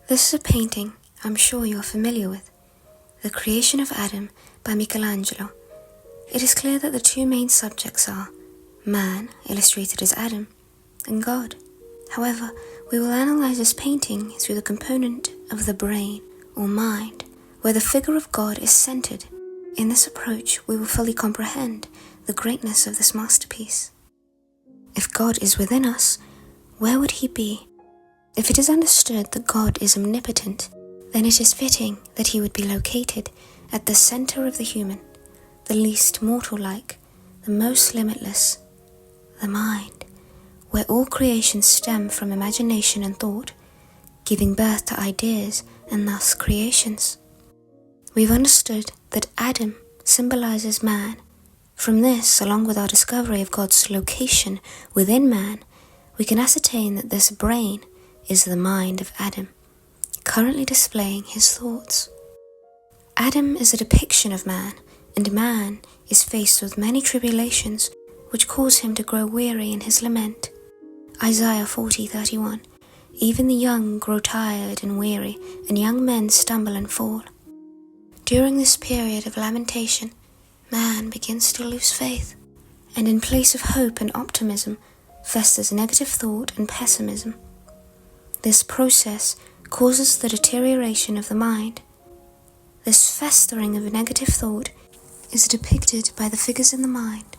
This is a painting I'm sure you are familiar with, The Creation of Adam by Michelangelo. It is clear that the two main subjects are man, illustrated as Adam, and God. However, we will analyze this painting through the component of the brain or mind, where the figure of God is centered. In this approach, we will fully comprehend the greatness of this masterpiece. If God is within us, where would he be? If it is understood that God is omnipotent, then it is fitting that he would be located at the center of the human, the least mortal-like, the most limitless, the mind, where all creations stem from imagination and thought, giving birth to ideas and thus creations. We've understood that Adam symbolizes man. From this, along with our discovery of God's location within man, we can ascertain that this brain is the mind of Adam, currently displaying his thoughts. Adam is a depiction of man, and man is faced with many tribulations which cause him to grow weary in his lament. Isaiah 40:31. Even the young grow tired and weary, and young men stumble and fall. During this period of lamentation, man begins to lose faith, and in place of hope and optimism festers negative thought and pessimism. This process causes the deterioration of the mind. This festering of negative thought is depicted by the figures in the mind.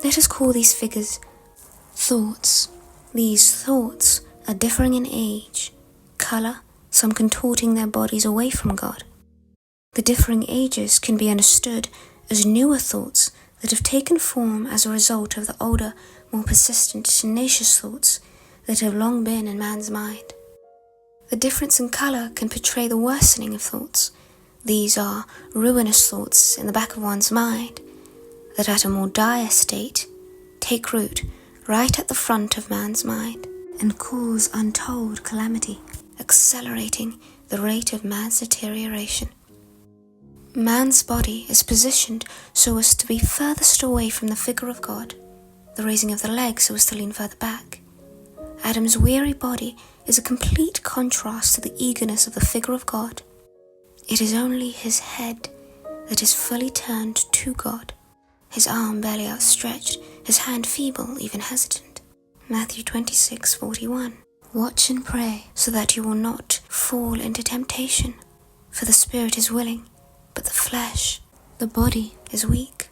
Let us call these figures thoughts. These thoughts are differing in age, color, some contorting their bodies away from God. The differing ages can be understood as newer thoughts that have taken form as a result of the older, more persistent, tenacious thoughts that have long been in man's mind. The difference in color can portray the worsening of thoughts. These are ruinous thoughts in the back of one's mind that at a more dire state take root right at the front of man's mind and cause untold calamity, accelerating the rate of man's deterioration. Man's body is positioned so as to be furthest away from the figure of God, the raising of the legs so as to lean further back. Adam's weary body is a complete contrast to the eagerness of the figure of God. It is only his head that is fully turned to God, his arm barely outstretched, his hand feeble, even hesitant. Matthew 26:41. Watch and pray so that you will not fall into temptation, for the spirit is willing, but the flesh, the body, is weak.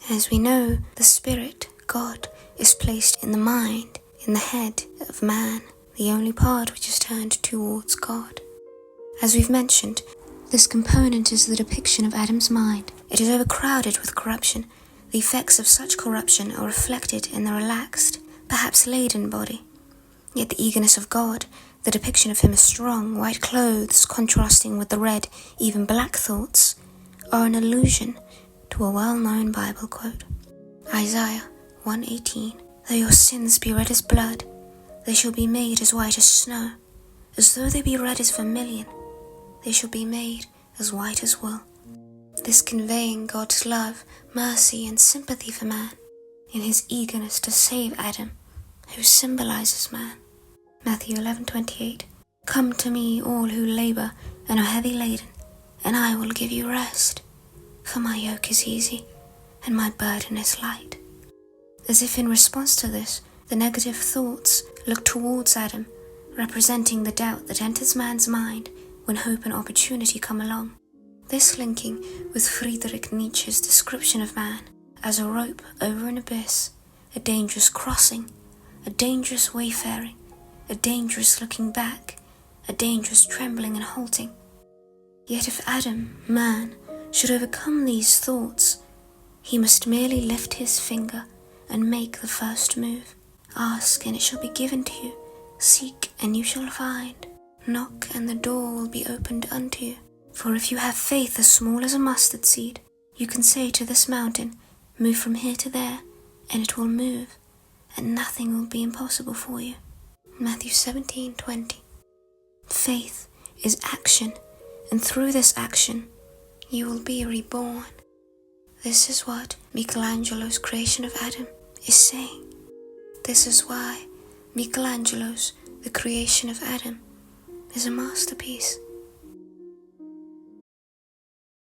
As we know, the spirit, God, is placed in the mind, in the head of man, the only part which is turned towards God. As we've mentioned, this component is the depiction of Adam's mind. It is overcrowded with corruption. The effects of such corruption are reflected in the relaxed, perhaps laden body. Yet the eagerness of God, the depiction of him as strong, white clothes contrasting with the red, even black thoughts, are an allusion to a well-known Bible quote. Isaiah 1:18. Though your sins be red as blood, they shall be made as white as snow. As though they be red as vermilion, they shall be made as white as wool. This conveying God's love, mercy, and sympathy for man in his eagerness to save Adam, who symbolizes man. Matthew 11:28. Come to me, all who labor and are heavy laden, and I will give you rest. For my yoke is easy, and my burden is light. As if in response to this, the negative thoughts look towards Adam, representing the doubt that enters man's mind when hope and opportunity come along. This linking with Friedrich Nietzsche's description of man as a rope over an abyss, a dangerous crossing, a dangerous wayfaring, a dangerous looking back, a dangerous trembling and halting. Yet if Adam, man, should overcome these thoughts, he must merely lift his finger and make the first move. Ask and it shall be given to you. Seek and you shall find. Knock and the door will be opened unto you. For if you have faith as small as a mustard seed, you can say to this mountain, move from here to there, and it will move, and nothing will be impossible for you. Matthew 17:20. Faith is action, and through this action, you will be reborn. This is what Michelangelo's creation of Adam is saying. This is why Michelangelo's The Creation of Adam is a masterpiece.